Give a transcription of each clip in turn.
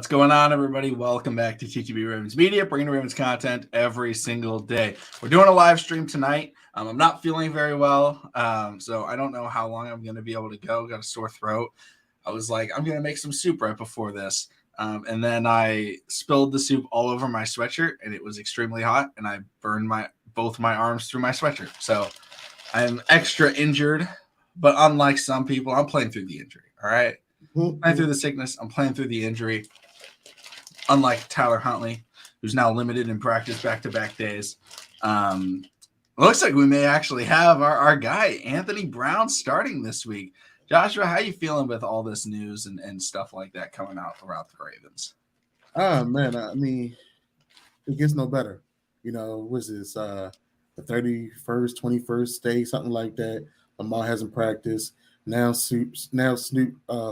What's going on, everybody? Welcome back to TTB Ravens Media, bringing Ravens content every single day. We're doing a live stream tonight. I'm not feeling very well, so I don't know how long I'm going to be able to go. Got a sore throat. I was like, I'm going to make some soup right before this, and then I spilled the soup all over my sweatshirt, and it was extremely hot, and I burned both my arms through my sweatshirt. So I'm extra injured, but unlike some people, I'm playing through the injury. All right, playing through the sickness. I'm playing through the injury. Unlike Tyler Huntley, who's now limited in practice back-to-back days. It looks like we may actually have our guy, Anthony Brown, starting this week. Joshua, how you feeling with all this news and stuff like that coming out about the Ravens? Man, I mean, it gets no better. Was this the 31st, 21st day, something like that? Lamar hasn't practiced. Now Snoop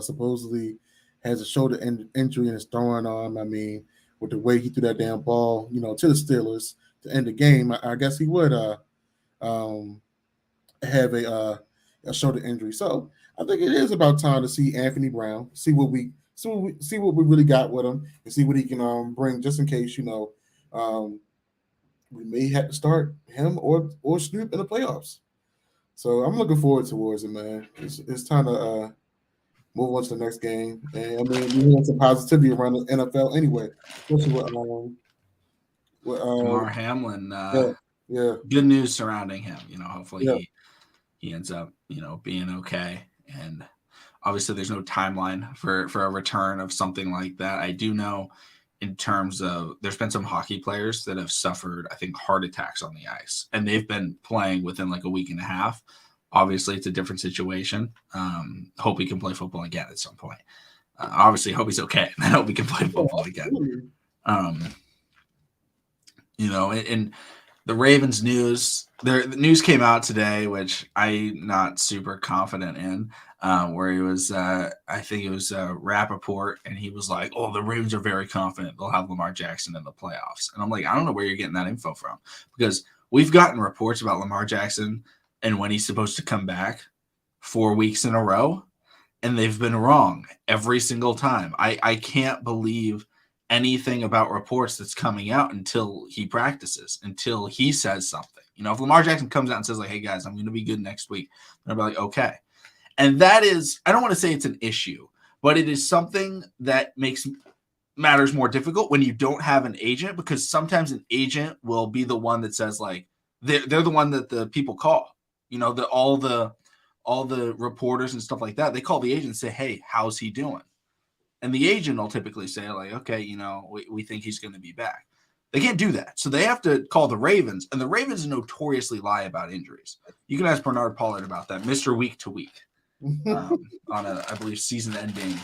supposedly has a shoulder injury in his throwing arm. I mean, with the way he threw that damn ball, to the Steelers to end the game, I guess he would have a shoulder injury. So I think it is about time to see Anthony Brown, see what we really got with him, and see what he can bring. Just in case, we may have to start him or Snoop in the playoffs. So I'm looking forward towards it, man. It's time to move on to the next game. And I mean, we had some positivity around the NFL anyway, especially with Damar Hamlin, yeah. Good news surrounding him. Hopefully he ends up, being okay. And obviously there's no timeline for a return of something like that. I do know in terms of there's been some hockey players that have suffered, I think, heart attacks on the ice, and they've been playing within like a week and a half. Obviously, it's a different situation. Hope he can play football again at some point. Obviously, hope he's okay, and I hope he can play football again. And the Ravens news, the news came out today, which I'm not super confident in, where he was, I think it was Rappaport, and he was like, oh, the Ravens are very confident they'll have Lamar Jackson in the playoffs. And I'm like, I don't know where you're getting that info from, because we've gotten reports about Lamar Jackson and when he's supposed to come back 4 weeks in a row, and they've been wrong every single time. I can't believe anything about reports that's coming out until he practices, until he says something. If Lamar Jackson comes out and says, like, hey, guys, I'm going to be good next week, then I'll be like, okay. And that is, I don't want to say it's an issue, but it is something that makes matters more difficult when you don't have an agent, because sometimes an agent will be the one that says, like, they're the one that the people call. All the reporters and stuff like that, they call the agent and say, hey, how's he doing? And the agent will typically say, like, okay, we think he's going to be back. They can't do that. So they have to call the Ravens, and the Ravens notoriously lie about injuries. You can ask Bernard Pollard about that, Mr. Week to Week, on a, I believe, season-ending,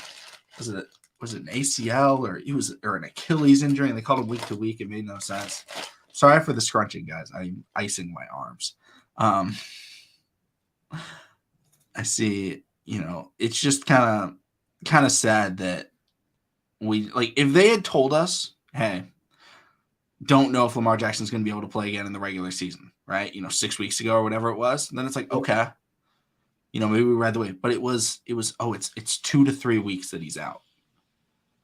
was it an ACL or an Achilles injury, and they called him week to week. It made no sense. Sorry for the scrunching, guys. I'm icing my arms. I see, it's just kind of sad that if they had told us, hey, don't know if Lamar Jackson's going to be able to play again in the regular season, right? 6 weeks ago or whatever it was, and then it's like, okay, maybe we read the way, but it was, it's 2 to 3 weeks that he's out.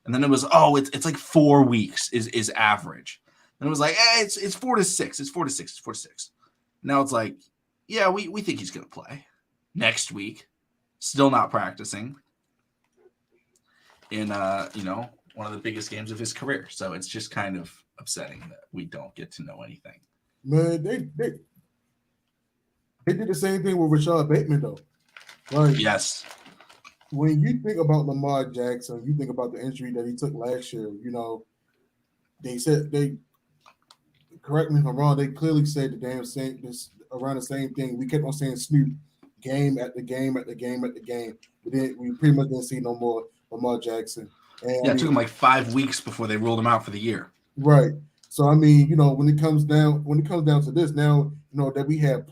And then it was, it's like 4 weeks is average. And it was like, it's 4 to 6. It's 4 to 6. It's 4 to 6. Now it's like, yeah, we think he's going to play next week. Still not practicing in, one of the biggest games of his career. So it's just kind of upsetting that we don't get to know anything. Man, they did the same thing with Rashad Bateman, though. Like, yes. When you think about Lamar Jackson, you think about the injury that he took last year. They said correct me if I'm wrong. They clearly said the damn same, this around the same thing. We kept on saying Snoop game at the game at the game at the game. We pretty much didn't see no more Lamar Jackson. And it took him like 5 weeks before they ruled him out for the year. Right. So I mean, when it comes down to this, now that we have a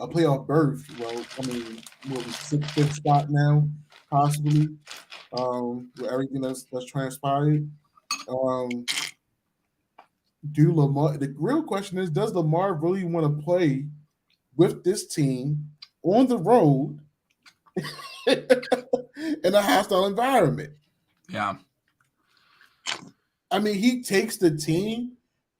playoff berth. Well, I mean, we'll be fifth spot now, possibly, with everything that's transpired. The real question is, does Lamar really want to play with this team on the road in a hostile environment? Yeah. I mean, he takes the team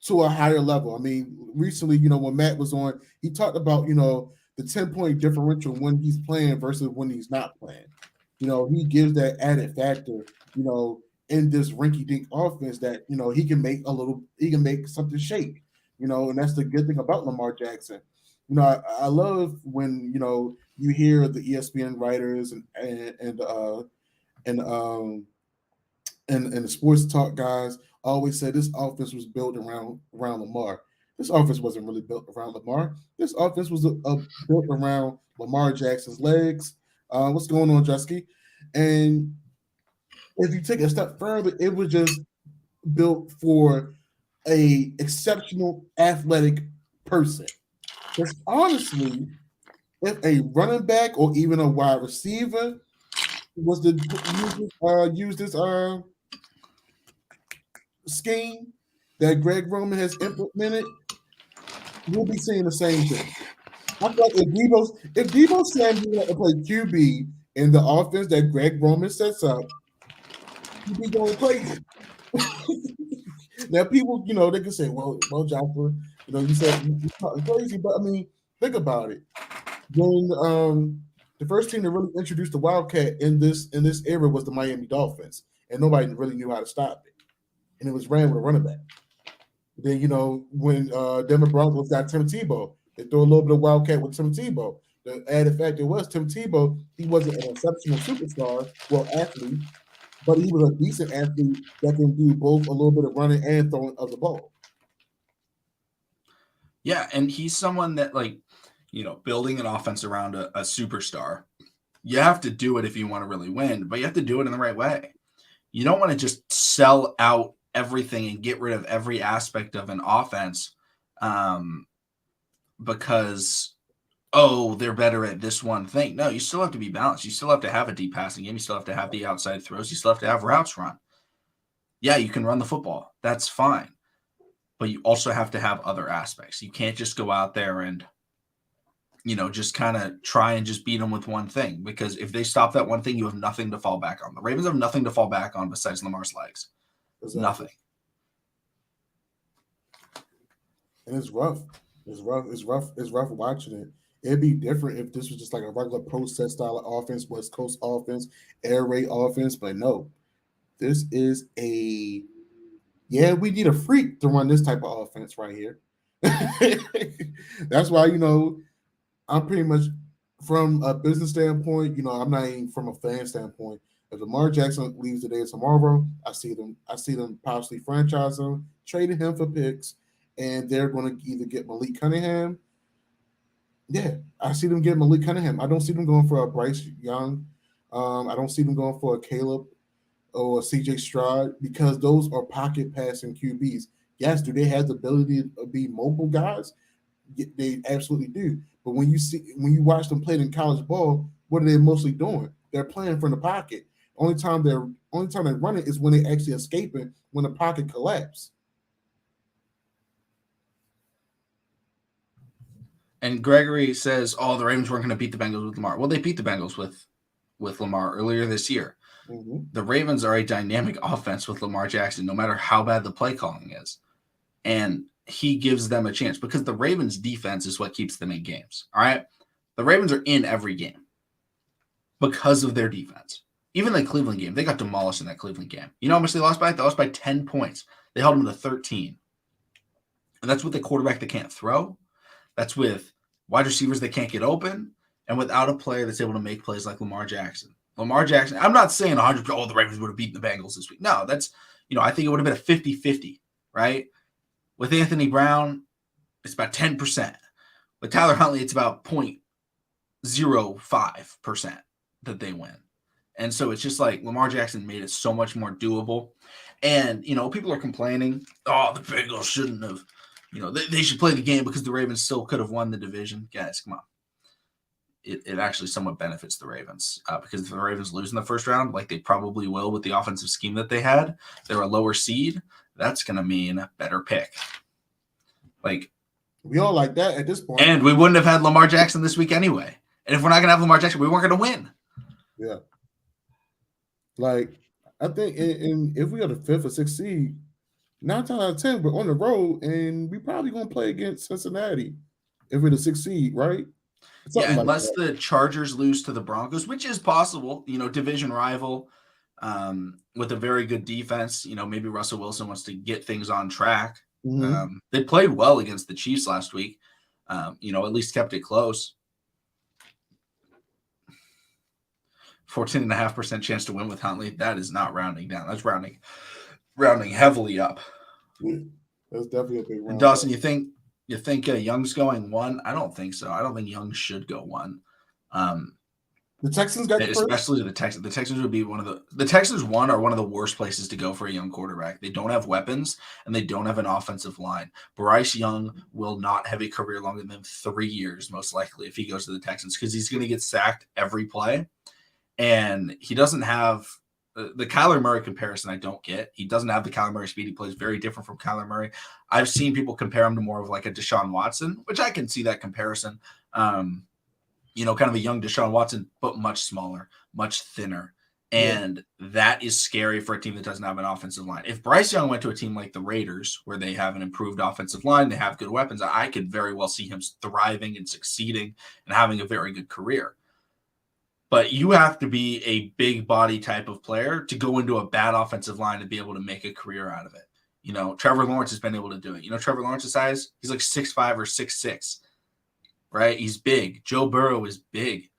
to a higher level. I mean, recently, when Matt was on, he talked about, the 10-point differential when he's playing versus when he's not playing. He gives that added factor, in this rinky dink offense that, he can make something shake, and that's the good thing about Lamar Jackson. I love when, you hear the ESPN writers and and the sports talk guys always say this offense was built around Lamar. This offense wasn't really built around Lamar. This offense was built around Lamar Jackson's legs. What's going on, Jusky? And if you take it a step further, it was just built for a exceptional athletic person. Because honestly, if a running back or even a wide receiver was to use this scheme that Greg Roman has implemented, we'll be seeing the same thing. I feel like if Debo Samuel had to play QB in the offense that Greg Roman sets up, he'd be going crazy. Now, people, they can say, well, Joshua, you said you're talking crazy, but I mean, think about it. When the first team to really introduce the Wildcat in this era was the Miami Dolphins, and nobody really knew how to stop it, and it was ran with a running back. Then when Denver Broncos got Tim Tebow, they threw a little bit of Wildcat with Tim Tebow. The added factor was Tim Tebow. He wasn't an exceptional superstar, athlete, but he was a decent athlete that can do both a little bit of running and throwing of the ball. Yeah, and he's someone that, like, building an offense around a superstar, you have to do it if you want to really win, but you have to do it in the right way. You don't want to just sell out everything and get rid of every aspect of an offense because, they're better at this one thing. No, you still have to be balanced. You still have to have a deep passing game. You still have to have the outside throws. You still have to have routes run. Yeah, you can run the football. That's fine. But you also have to have other aspects. You can't just go out there and, just kind of try and just beat them with one thing. Because if they stop that one thing, you have nothing to fall back on. The Ravens have nothing to fall back on besides Lamar's legs. Exactly. Nothing. And it's rough. It's rough watching it. It'd be different if this was just like a regular pro set style of offense, West Coast offense, air raid offense. But no, this is we need a freak to run this type of offense right here. That's why, I'm pretty much from a business standpoint, I'm not even from a fan standpoint. If Lamar Jackson leaves today or tomorrow, I see them possibly franchise him, trading him for picks, and they're going to either get Malik Cunningham. Yeah, I see them getting Malik Cunningham. I don't see them going for a Bryce Young. I don't see them going for a Caleb or a CJ Stroud because those are pocket passing QBs. Yes, do they have the ability to be mobile guys? They absolutely do. But when you watch them play in college ball, what are they mostly doing? They're playing from the pocket. Only time they're running is when they're actually escaping when the pocket collapses. And Gregory says, the Ravens weren't going to beat the Bengals with Lamar. Well, they beat the Bengals with Lamar earlier this year. Mm-hmm. The Ravens are a dynamic offense with Lamar Jackson, no matter how bad the play calling is. And he gives them a chance because the Ravens defense is what keeps them in games. All right. The Ravens are in every game because of their defense. Even the Cleveland game, they got demolished in that Cleveland game. You know how much they lost by? They lost by 10 points. They held them to 13. And that's with the quarterback that can't throw. That's with wide receivers that can't get open. And without a player that's able to make plays like Lamar Jackson. Lamar Jackson, I'm not saying 100%, the Ravens would have beaten the Bengals this week. No, that's, I think it would have been a 50-50, right? With Anthony Brown, it's about 10%. With Tyler Huntley, it's about 0.05% that they win. And so it's just like Lamar Jackson made it so much more doable. And, people are complaining, the Bengals shouldn't have, they should play the game because the Ravens still could have won the division. Guys, come on. It actually somewhat benefits the Ravens because if the Ravens lose in the first round, like they probably will with the offensive scheme that they had, they're a lower seed. That's going to mean a better pick. Like, we all like that at this point. And we wouldn't have had Lamar Jackson this week anyway. And if we're not going to have Lamar Jackson, we weren't going to win. Yeah. Like, I think if we are the 5th or 6th seed, 9 times out of 10, we're on the road, and we probably gonna play against Cincinnati if we're the 6th seed, right? Yeah, Something like unless that. the Chargers lose to the Broncos, which is possible, division rival, with a very good defense. Maybe Russell Wilson wants to get things on track. Mm-hmm. They played well against the Chiefs last week. At least kept it close. 14.5% chance to win with Huntley. That is not rounding down. That's rounding heavily up. Yeah, that's definitely a big And round up. Dawson, you think Young's going one? I don't think so. I don't think Young should go one. The Texans got the first. Especially the Texans. The Texans would be the Texans are one of the worst places to go for a young quarterback. They don't have weapons and they don't have an offensive line. Bryce Young will not have a career longer than 3 years, most likely, if he goes to the Texans, because he's going to get sacked every play. And he doesn't have the Kyler Murray comparison. I don't get. He doesn't have the Kyler Murray speed. He plays very different from Kyler Murray. I've seen people compare him to more of like a Deshaun Watson, which I can see that comparison. Kind of a young Deshaun Watson, but much smaller, much thinner. And that is scary for a team that doesn't have an offensive line. If Bryce Young went to a team like the Raiders, where they have an improved offensive line, they have good weapons, I could very well see him thriving and succeeding and having a very good career. But you have to be a big body type of player to go into a bad offensive line and be able to make a career out of it. Trevor Lawrence has been able to do it. Trevor Lawrence's size, he's like 6'5" or 6'6". Right? He's big. Joe Burrow is big.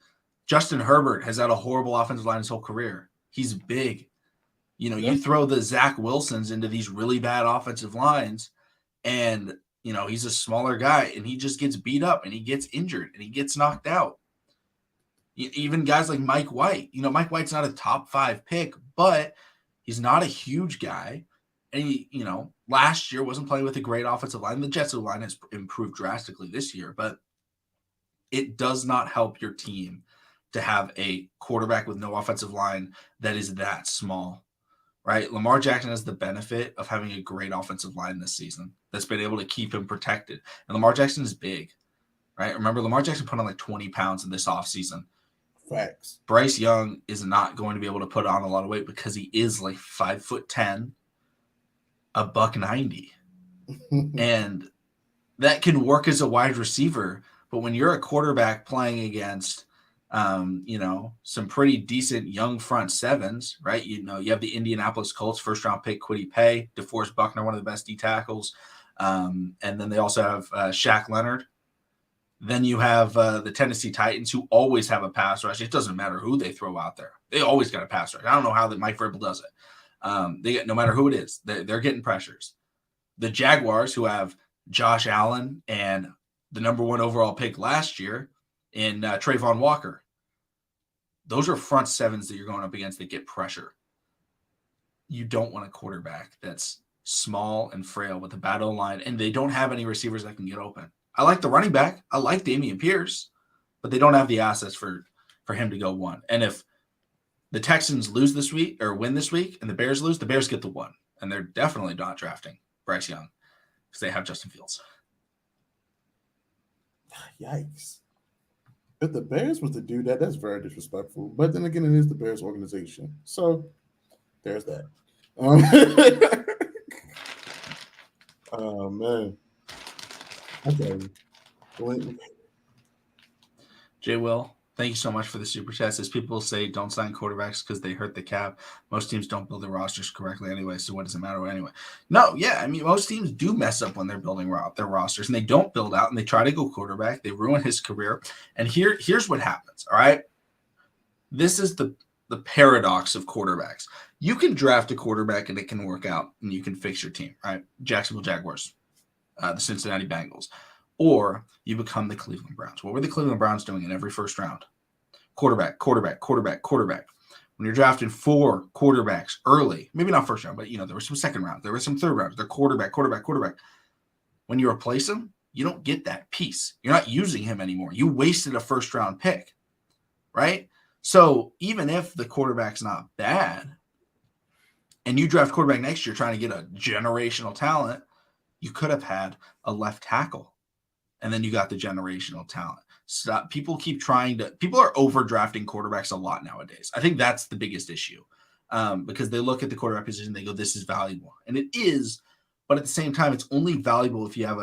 Justin Herbert has had a horrible offensive line his whole career. He's big. You throw the Zach Wilsons into these really bad offensive lines, and, he's a smaller guy, and he just gets beat up, and he gets injured, and he gets knocked out. Even guys like Mike White. Mike White's not a top 5 pick, but he's not a huge guy. And he, last year wasn't playing with a great offensive line. The Jets' line has improved drastically this year, but it does not help your team to have a quarterback with no offensive line that is that small, right? Lamar Jackson has the benefit of having a great offensive line this season that's been able to keep him protected. And Lamar Jackson is big, right? Remember, Lamar Jackson put on like 20 pounds in this offseason. Facts. Bryce Young is not going to be able to put on a lot of weight because he is like 5'10", $190. And that can work as a wide receiver. But when you're a quarterback playing against, some pretty decent young front sevens, right? You have the Indianapolis Colts first-round pick Kwity Paye, DeForest Buckner, one of the best D tackles, and then they also have Shaq Leonard. Then you have the Tennessee Titans, who always have a pass rush. It doesn't matter who they throw out there; they always got a pass rush. I don't know how that Mike Vrabel does it. They get, no matter who it is, they're getting pressures. The Jaguars, who have Josh Allen and the number 1 overall pick last year in Trayvon Walker. Those are front sevens that you're going up against that get pressure. You don't want a quarterback that's small and frail with a bad O-line, and they don't have any receivers that can get open. I like the running back. I like Dameon Pierce, but they don't have the assets for him to go one. And if the Texans lose this week or win this week and the Bears lose, the Bears get the 1. And they're definitely not drafting Bryce Young because they have Justin Fields. Yikes. If the Bears was to do that, that's very disrespectful. But then again, it is the Bears organization. So there's that. Oh, man. Okay. Jay Will, thank you so much for the super chats. As people say, don't sign quarterbacks because they hurt the cap. Most teams don't build their rosters correctly anyway, so what does it matter anyway? No, yeah, I mean, most teams do mess up when they're building their rosters, and they don't build out, and they try to go quarterback. They ruin his career. And here's what happens, all right? This is the paradox of quarterbacks. You can draft a quarterback, and it can work out, and you can fix your team, right? Jacksonville Jaguars, the Cincinnati Bengals. Or you become the Cleveland Browns. What were the Cleveland Browns doing in every first round? Quarterback. When you're drafting 4 quarterbacks early, maybe not first round, but there were some second rounds, there were some third rounds. They're quarterback. When you replace them, you don't get that piece. You're not using him anymore. You wasted a first round pick, right? So even if the quarterback's not bad, and you draft quarterback next year trying to get a generational talent, you could have had a left tackle. And then you got the generational talent. So people are overdrafting quarterbacks a lot nowadays. I think that's the biggest issue because they look at the quarterback position, they go, this is valuable. And it is, but at the same time, it's only valuable if you have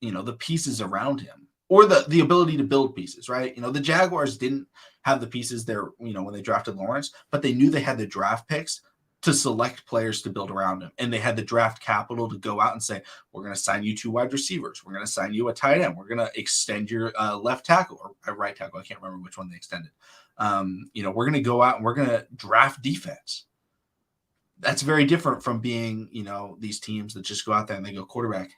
the pieces around him or the ability to build pieces, right? The Jaguars didn't have the pieces there, when they drafted Lawrence, but they knew they had the draft picks to select players to build around him. And they had the draft capital to go out and say, we're going to sign you 2 wide receivers. We're going to sign you a tight end. We're going to extend your left tackle or right tackle. I can't remember which one they extended. We're going to go out and we're going to draft defense. That's very different from being, these teams that just go out there and they go quarterback.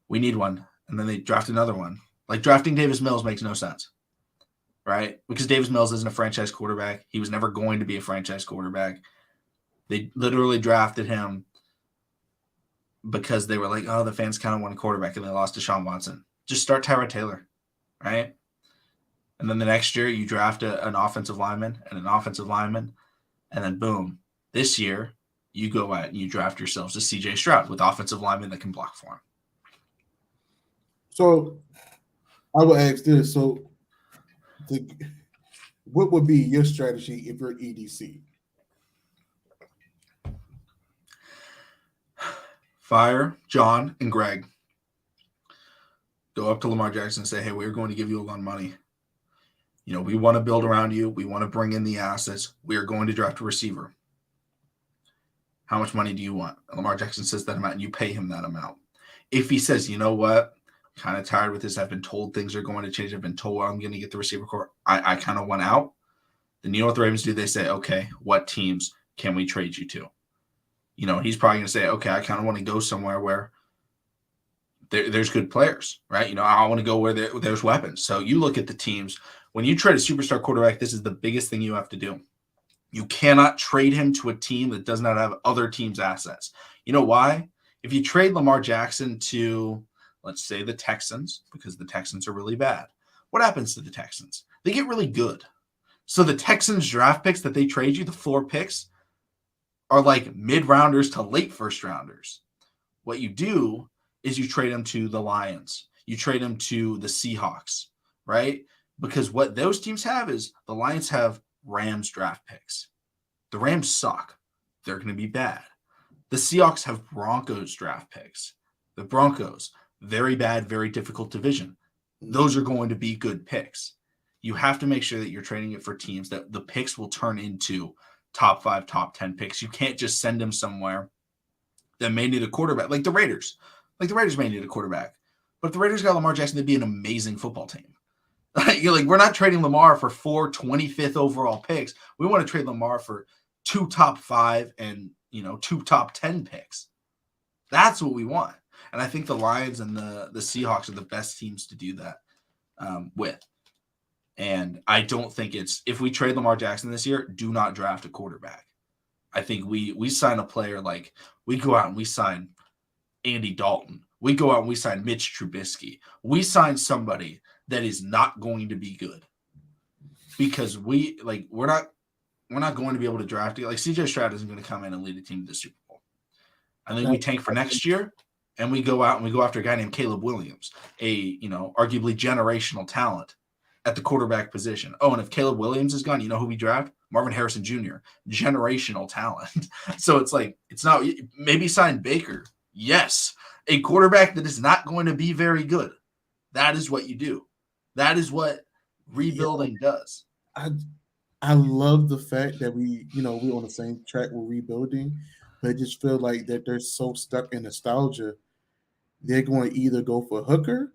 We need one. And then they draft another one. Like drafting Davis Mills makes no sense, right? Because Davis Mills isn't a franchise quarterback. He was never going to be a franchise quarterback. They literally drafted him because they were like, oh, the fans kind of want a quarterback, and they lost to Deshaun Watson. Just start Tyrod Taylor, right? And then the next year you draft an offensive lineman and an offensive lineman, and then boom, this year you go out and you draft yourselves a C.J. Stroud with offensive linemen that can block for him. So I would ask this. So what would be your strategy if you're EDC? Fire John and Greg. Go up to Lamar Jackson and say, hey, we're going to give you a lot of money. We want to build around you. We want to bring in the assets. We are going to draft a receiver. How much money do you want? And Lamar Jackson says that amount, and you pay him that amount. If he says, you know what, I'm kind of tired with this. I've been told things are going to change. I've been told I'm going to get the receiver core. I kind of want out. Then you know what the Ravens do? They say, okay, what teams can we trade you to? He's probably going to say, okay, I kind of want to go somewhere where there's good players, right? I want to go where there's weapons. So you look at the teams. When you trade a superstar quarterback, this is the biggest thing you have to do. You cannot trade him to a team that does not have other teams' assets. You know why? If you trade Lamar Jackson to, let's say, the Texans, because the Texans are really bad, what happens to the Texans? They get really good. So the Texans draft picks that they trade you, the 4 picks, are like mid-rounders to late first-rounders. What you do is you trade them to the Lions. You trade them to the Seahawks, right? Because what those teams have is the Lions have Rams draft picks. The Rams suck. They're going to be bad. The Seahawks have Broncos draft picks. The Broncos, very bad, very difficult division. Those are going to be good picks. You have to make sure that you're trading it for teams that the picks will turn into top 5, top 10 picks. You can't just send them somewhere that may need a quarterback, like the Raiders. Like the Raiders may need a quarterback. But if the Raiders got Lamar Jackson, they'd be an amazing football team. We're not trading Lamar for 4 25th overall picks. We want to trade Lamar for 2 top 5 and 2 top 10 picks. That's what we want. And I think the Lions and the Seahawks are the best teams to do that with. And I don't think if we trade Lamar Jackson this year, do not draft a quarterback. I think we sign a player like we go out and we sign Andy Dalton. We go out and we sign Mitch Trubisky. We sign somebody that is not going to be good because we're not going to be able to draft it. Like CJ Stroud isn't going to come in and lead a team to the Super Bowl. I think we tank for next year and we go out and we go after a guy named Caleb Williams, a arguably generational talent at the quarterback position. Oh, and if Caleb Williams is gone, you know who we draft? Marvin Harrison Jr., generational talent. So it's not maybe sign Baker. Yes, a quarterback that is not going to be very good. That is what you do. That is what rebuilding does. I love the fact that we're on the same track with rebuilding, but I just feel like that they're so stuck in nostalgia. They're going to either go for Hooker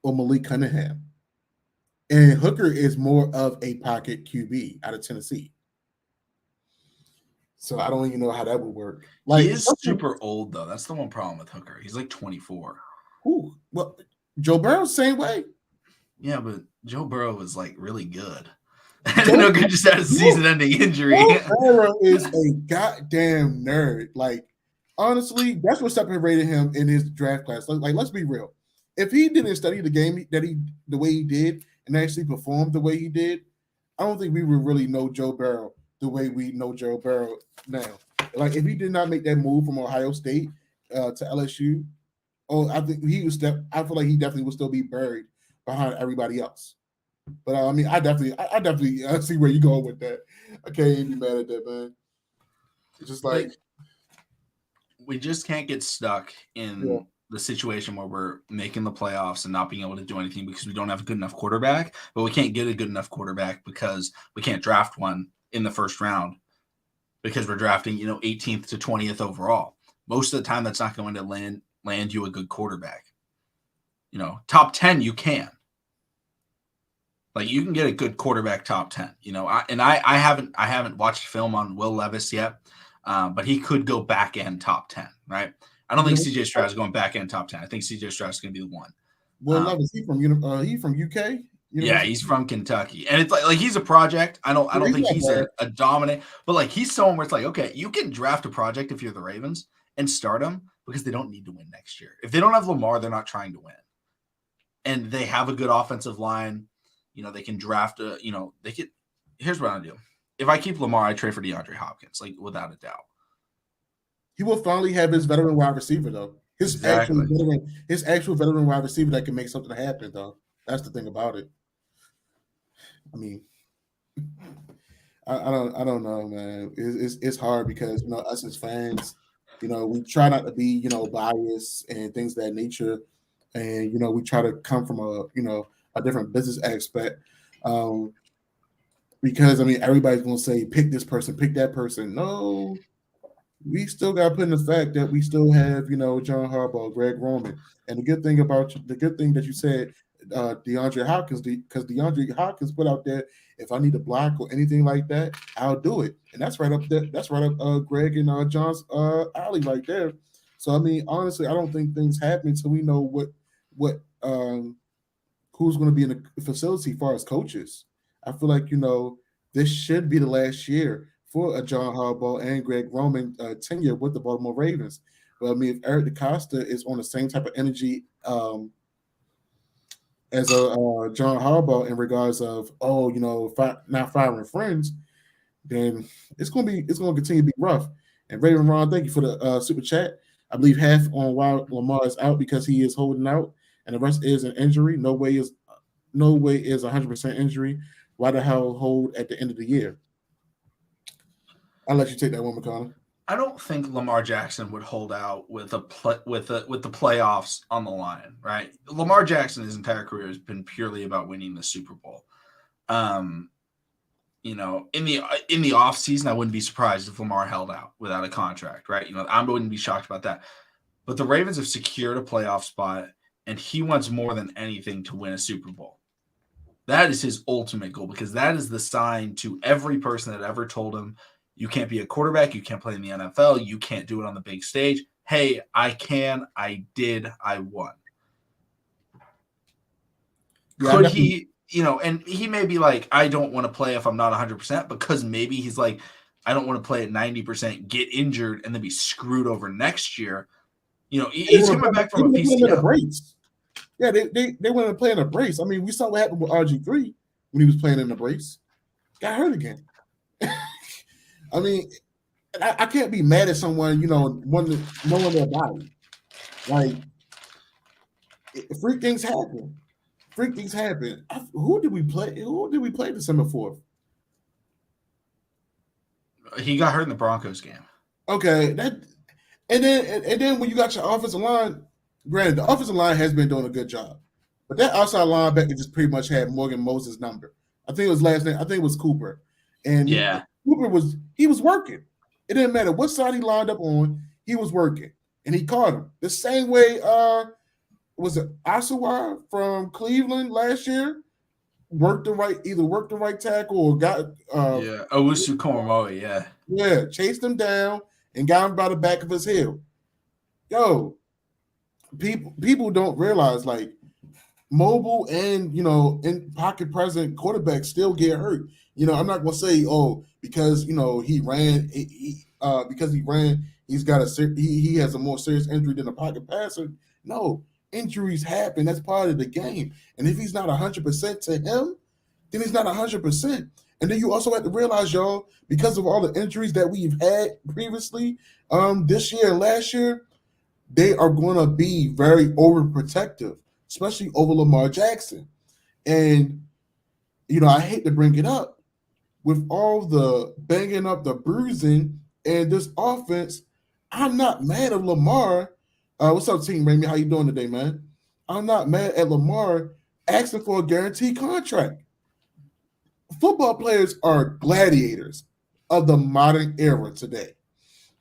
or Malik Cunningham. And Hooker is more of a pocket QB out of Tennessee. So I don't even know how that would work. He is super old, though. That's the one problem with Hooker. He's like 24. Ooh, well, Joe Burrow's the same way. Yeah, but Joe Burrow was really good. Hooker just had a season-ending injury. Joe Burrow is a goddamn nerd. Honestly, that's what separated him in his draft class. Let's be real. If he didn't study the game the way he did and actually performed the way he did, I don't think we would really know Joe Burrow the way we know Joe Burrow now. If he did not make that move from Ohio State to LSU, I think I feel like he definitely would still be buried behind everybody else. But I definitely see where you're going with that. I can't even be mad at that, man. It's just we just can't get stuck Yeah. in the situation where we're making the playoffs and not being able to do anything because we don't have a good enough quarterback. But we can't get a good enough quarterback because we can't draft one in the first round because we're drafting 18th to 20th overall. Most of the time, that's not going to land you a good quarterback. Top 10 you can. Like you can get a good quarterback top 10. I haven't watched film on Will Levis yet, but he could go back end top 10, right? I don't think CJ Stroud is going back end top 10. I think CJ Stroud is going to be the one. Will Levis, he from UK? Yeah, he's from Kentucky, and it's like he's a project. I don't think he's a dominant, but like he's someone where it's like, okay, you can draft a project if you're the Ravens and start him because they don't need to win next year. If they don't have Lamar, they're not trying to win, and they have a good offensive line. They can draft they could. Here's what I do: if I keep Lamar, I trade for DeAndre Hopkins, like without a doubt. He will finally have his veteran wide receiver though. His actual veteran wide receiver that can make something happen though. That's the thing about it. I mean, I don't know, man. It's hard because us as fans, we try not to be biased and things of that nature, and we try to come from a different business aspect. Because everybody's gonna say pick this person, pick that person. No, we still got to put in the fact that we still have John Harbaugh, Greg Roman, and the good thing that you said, DeAndre Hopkins, because DeAndre Hopkins put out there, if I need a block or anything like that, I'll do it, and that's right up there. That's right up Greg and John's alley right there. So honestly, I don't think things happen until we know what who's going to be in the facility as far as coaches. I feel like this should be the last year for a John Harbaugh and Greg Roman tenure with the Baltimore Ravens. But if Eric DeCosta is on the same type of energy as a John Harbaugh in regards of not firing friends, then it's going to continue to be rough. And Raven Ron, thank you for the super chat. I believe half on why Lamar is out because he is holding out, and the rest is an injury. No way is 100% injury. Why the hell hold at the end of the year? I'll let you take that one, McConnell. I don't think Lamar Jackson would hold out with the playoffs on the line, right? Lamar Jackson, his entire career has been purely about winning the Super Bowl. In the off season, I wouldn't be surprised if Lamar held out without a contract, right? I wouldn't be shocked about that. But the Ravens have secured a playoff spot, and he wants more than anything to win a Super Bowl. That is his ultimate goal because that is the sign to every person that ever told him, you can't be a quarterback, you can't play in the NFL, you can't do it on the big stage. Hey, I can, I did, I won. Yeah, could he, and he may be like, I don't want to play if I'm not 100%, because maybe he's like, I don't want to play at 90%, get injured, and then be screwed over next year. He's coming back from a PCL. Yeah, they went to play in a brace. We saw what happened with RG3 when he was playing in the brace. Got hurt again. I can't be mad at someone, knowing their body. Like, freak things happen. Who did we play December 4th? He got hurt in the Broncos game. Okay, and then when you got your offensive line, granted, the offensive line has been doing a good job, but that outside linebacker just pretty much had Morgan Moses' number. I think it was last name. I think it was Cooper, and yeah, Cooper was working. It didn't matter what side he lined up on, he was working, and he caught him the same way. Was it Osawa from Cleveland last year? Worked the right tackle or got Owusu Koramoah, chased him down and got him by the back of his heel. Yo, people don't realize, like, mobile and in pocket present quarterbacks still get hurt. I'm not gonna say because he ran he has a more serious injury than a pocket passer. No, injuries happen. That's part of the game. And if he's not 100% to him, then he's not 100%. And then you also have to realize, y'all, because of all the injuries that we've had previously, this year and last year, they are going to be very overprotective, especially over Lamar Jackson. And, I hate to bring it up, with all the banging up, the bruising, and this offense, I'm not mad at Lamar. What's up, team Raimi? How you doing today, man? I'm not mad at Lamar asking for a guaranteed contract. Football players are gladiators of the modern era today.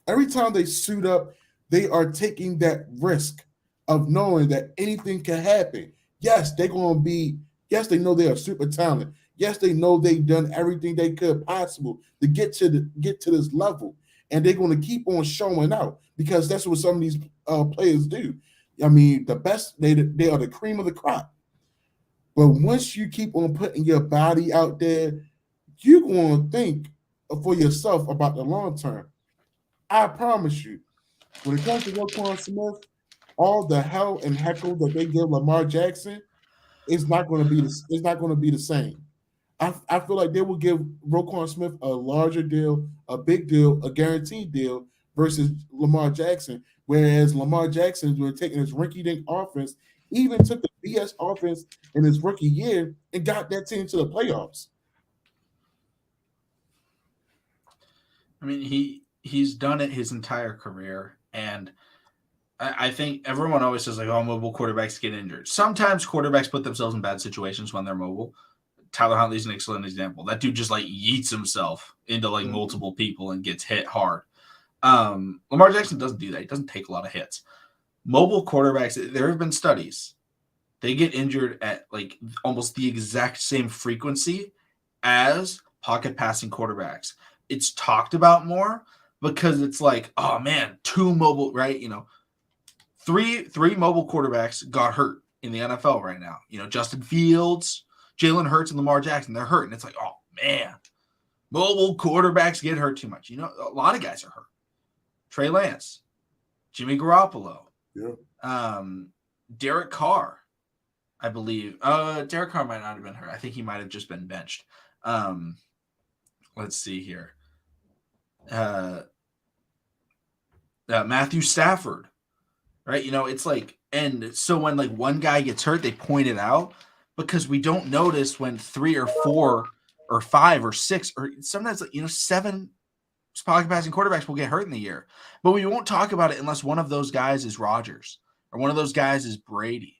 Every time they suit up, they are taking that risk of knowing that anything can happen. Yes, they're going to be, yes, they know they are super talented. Yes, they know they've done everything they could possible to get to this level. And they're going to keep on showing out because that's what some of these players do. I mean, the best, they are the cream of the crop. But once you keep on putting your body out there, you're going to think for yourself about the long term. I promise you, when it comes to Roquan Smith, all the hell and heckle that they give Lamar Jackson is not going to be it's not going to be the same. I feel like they will give Roquan Smith a larger deal, a big deal, a guaranteed deal versus Lamar Jackson. Whereas Lamar Jackson, when taking his rinky-dink offense, even took the BS offense in his rookie year and got that team to the playoffs. I mean, he's done it his entire career, and I think everyone always says like, "Oh, mobile quarterbacks get injured." Sometimes quarterbacks put themselves in bad situations when they're mobile. Tyler Huntley's an excellent example. That dude just like yeets himself into like multiple people and gets hit hard. Lamar Jackson doesn't do that. He doesn't take a lot of hits. Mobile quarterbacks, there have been studies. They get injured at like almost the exact same frequency as pocket passing quarterbacks. It's talked about more because it's like, oh man, two mobile, right? You know, three mobile quarterbacks got hurt in the NFL right now. You know, Justin Fields, Jalen Hurts, and Lamar Jackson, they're hurt. And it's like, oh man, mobile quarterbacks get hurt too much. You know, a lot of guys are hurt. Trey Lance, Jimmy Garoppolo, Derek Carr, I believe. Derek Carr might not have been hurt. I think he might have just been benched. Let's see here. Matthew Stafford, right? You know, it's like, and so when like one guy gets hurt, they point it out because we don't notice when 3 or 4 or 5 or 6 or sometimes, you know, 7 pocket passing quarterbacks will get hurt in the year. But we won't talk about it unless one of those guys is Rodgers or one of those guys is Brady.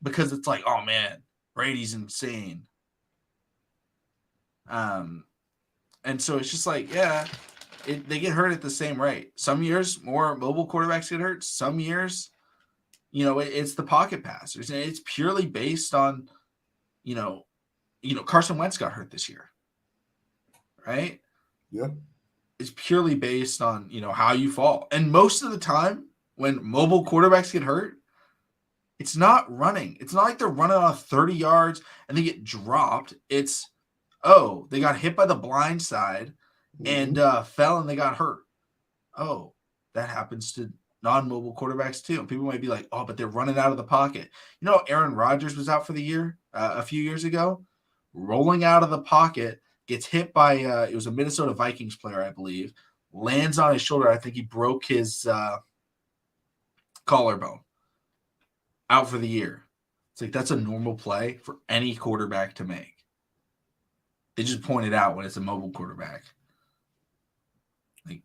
Because it's like, oh man, Brady's insane. And so it's just like, yeah, they get hurt at the same rate. Some years more mobile quarterbacks get hurt. Some years, you know, it's the pocket passers, and it's purely based on, you know, Carson Wentz got hurt this year, right? Yeah. It's purely based on, you know, how you fall. And most of the time when mobile quarterbacks get hurt, it's not running. It's not like they're running on 30 yards and they get dropped. It's, oh, they got hit by the blind side and fell and they got hurt. Oh, that happens to non-mobile quarterbacks too. And people might be like, oh, but they're running out of the pocket. You know, Aaron Rodgers was out for the year a few years ago, rolling out of the pocket, gets hit by, it was a Minnesota Vikings player, I believe, lands on his shoulder. I think he broke his collarbone, out for the year. It's like, that's a normal play for any quarterback to make. They just point it out when it's a mobile quarterback. Like,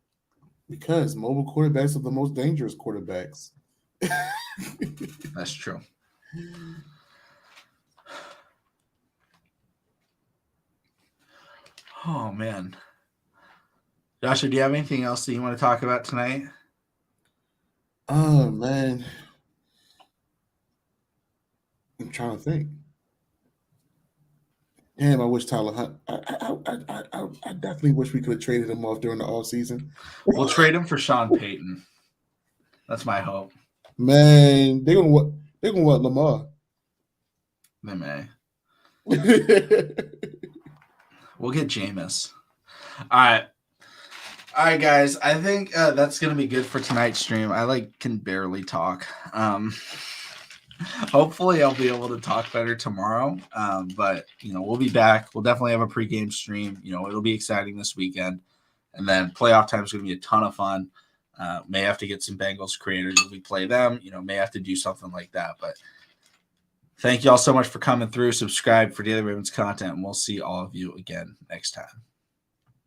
because mobile quarterbacks are the most dangerous quarterbacks. That's true. Oh, man. Joshua, do you have anything else that you want to talk about tonight? Oh, man. I'm trying to think. Damn, I wish Tyler Hunt. I definitely wish we could have traded him off during the offseason. We'll trade him for Sean Payton. That's my hope. Man, they're gonna want Lamar. They may. We'll get Jameis. All right, guys. I think that's gonna be good for tonight's stream. I can barely talk. Hopefully I'll be able to talk better tomorrow. But you know, we'll be back. We'll definitely have a pregame stream. You know, it'll be exciting this weekend. And then playoff time is going to be a ton of fun. May have to get some Bengals creators if we play them. You know, may have to do something like that. But thank you all so much for coming through. Subscribe for Daily Ravens content, and we'll see all of you again next time.